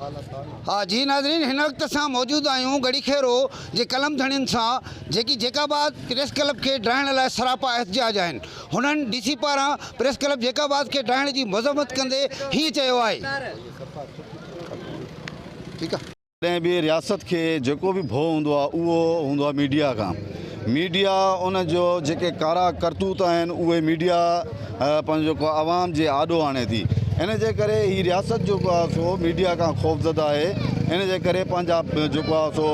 हाँ जी नाज़रीन, हिन वक्त असां मौजूद आहियूं गड़ीखेरो जे कलम धणियुनि सां जेकी जेकाबाद प्रेस क्लब के ड्राइण लाइ सरापा एहतजाज आहिनि। हुननि डीसी पारां प्रेस क्लब जेकाबाद के ड्राइण जी मज़म्मत कंदे हीअं चयो आहे। ठीक है, कॾहिं बि रियासत के जेको बि भउ हूंदो आहे उहो हूंदो आहे मीडिया खां। मीडिया उन जो जेके कारा करतूत आहिनि उहे मीडिया पंहिंजो जेको आवाम जे आॾो आणे थी। इन जे करे ही रियासत जेको आहे सो मीडिया खां ख़ौफ़ज़दा आहे। इन जे करे पंहिंजा जेको आहे सो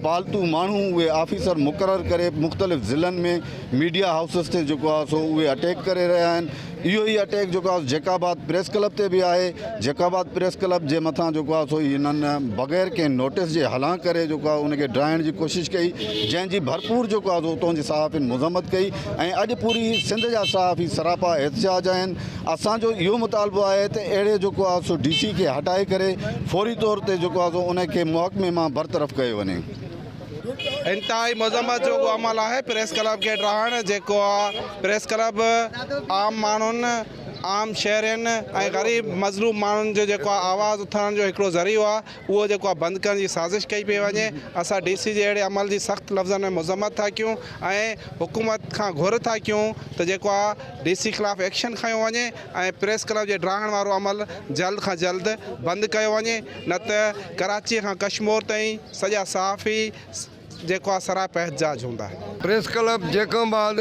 पालतू माण्हू उहे ऑफिसर मुक़ररु करे मुख़्तलिफ़ ज़िलनि में मीडिया हाउसिस ते जेको आहे सो उहे अटैक करे रहिया आहिनि। इहो ई अटैक जेको आहे जेकाबाद प्रेस क्लब ते बि आहे। जेकाबाद प्रेस क्लब जे मथां जेको आहे सो हिननि बग़ैर कंहिं नोटिस जे हलां करे जेको आहे उनखे ड्राइण जी कोशिशि कई, जंहिंजी भरपूर जेको आहे सो उतां जी सहाफ़ियुनि मज़म्मत कई ऐं अॼु पूरी सिंध जा सहाफ़ी सरापा एहतजाज आहिनि। असांजो इहो मुतालबो आहे त अहिड़े जेको आहे सो DC खे हटाए करे फौरी तौर ते जेको आहे सो उनखे महकमे मां बरतरफ़ कयो वञे। इंतहाई मज़म्मत जो अमल है प्रेस क्लब के ड्राइण जेको प्रेस क्लब आम माण्हुनि आम शहरनि ऐं ग़रीब मज़लूम माण्हुनि जो जेको आवाज़ उथारण जो हिकिड़ो ज़रियो आहे उहो जेको बंदि करण जी साज़िश कई पई वञे। असां DC जे अहिड़े अमल जी सख़्तु लफ़्ज़नि में मज़म्मत था कयूं ऐं हुकूमत खां घुर था कयूं त जेको DC ख़िलाफ़ु एक्शन खयो वञे ऐं प्रेस क्लब जे ड्राइण वारो अमल जल्द खां जल्द बंदि कयो वञे, न त कराची खां कश्मीर ताईं सॼा सहाफ़ी जेको सराप एहतजाज हूंदा। प्रेस क्लब जेकाबाद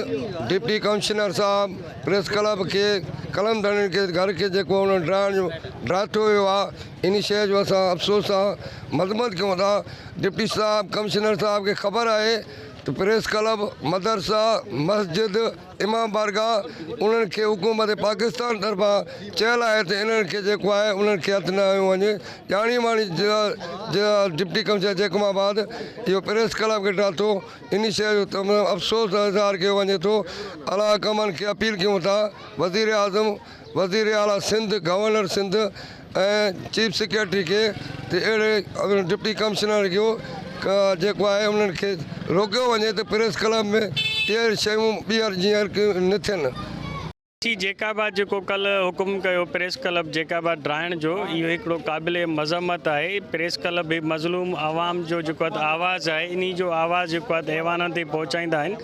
डिप्टी कमिश्नर साहब प्रेस क्लब के कलम धणी के घर के जेको उन्होंने ड्राइण जो ड्रातो हुयो आहे, इन शइ जो असां अफ़सोस सां मज़म्मत कयूं था। डिप्टी साहब कमिश्नर साहब के ख़बर आहे तो प्रेस क्लब मदरसा मस्जिद इमाम बारगाह उन्हनि खे हुकूमत पाकिस्तान तरफ़ां चयल आहे त इन्हनि खे जेको आहे उन्हनि खे हथु न हयो वञे। ॼाणी वाणी डिप्टी कमिश्नर जेकमाबाद इहो प्रेस क्लब खे ड्रातो, इन शइ जो तमामु अफ़सोस इज़हार कयो वञे थो। अला कमनि खे अपील कयूं था वज़ीर आज़म वज़ीर आला सिंध गवर्नर सिंध ऐं चीफ सेक्रेटरी खे त अहिड़े डिप्टी कमिश्नर जो जेको आहे उन्हनि खे रोकियो वञे त प्रेस क्लब में इहे शयूं ॿीहर जीअं न थियनि। जेकाबाद जो कल हुकुम कयो प्रेस क्लब जेकाबाद ड्राइण जो, इहो हिकिड़ो क़ाबिल मज़म्मत आहे। प्रेस क्लब भी मज़लूम आवाम जो जेको आवाज़ है इन जो आवाज़ जेको ऐवाननि ते पहुचाईंदा आहिनि,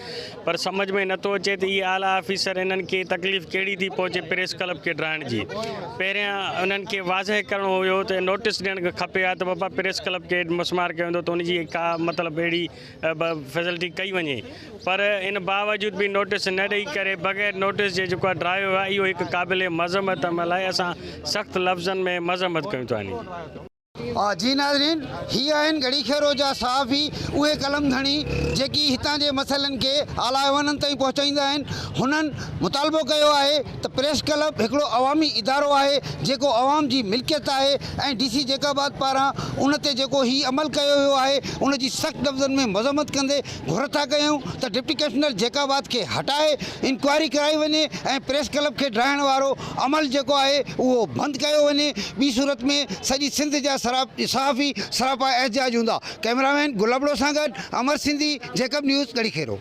पर समझ में नथो अचे त इहे आला ऑफिसर इन्हनि खे तकलीफ़ कहिड़ी थी पहुचे प्रेस क्लब के ड्राइण जी। पहिरियां उन्हनि खे वाज़ह करिणो हुयो त नोटिस ॾियणु खपे हा त बाबा प्रेस क्लब के मसमार कयो वेंदो त उनजी का मतिलबु अहिड़ी फैसिलिटी कई वञे, पर इन बावजूद भी नोटिस न ॾेई करे बग़ैर नोटिस जे जेको ड्रायो आहे इहो हिकु क़ाबिल मज़म्मत अमल आहे। असां सख़्तु लफ़्ज़नि में मज़म्मत कयूं था। हाँ जी नाज़रीन, ही आहिनि गड़ीखेरो जा सहाफ़ी, उहे कलम धणी जेकी हितां जे मसइलनि खे आला ऐवाननि ताईं पहुचाईंदा आहिनि। हुननि मुतालबो कयो आहे त प्रेस क्लब हिकिड़ो अवामी इदारो आहे जेको अवाम जी मिल्कियत आहे ऐं DC जेकाबाद पारां उन ते जेको ही अमल कयो वियो आहे उन जी सख़्तु लफ़्ज़नि में मज़म्मत कंदे घुर था कयूं त डिप्टी कमिश्नर जेकाबाद खे हटाए इंक्वायरी कराई वञे ऐं प्रेस क्लब खे ड्राइण वारो अमल जेको आहे उहो बंदि कयो वञे। ॿी सूरत में सॼी सिंध जा सहाफ़ी सरापा एहतजाज हूंदा। कैमरामैन गुलाबड़ो सां गॾु अमर सिंधी, जेकब न्यूज़ गड़ीखेरो।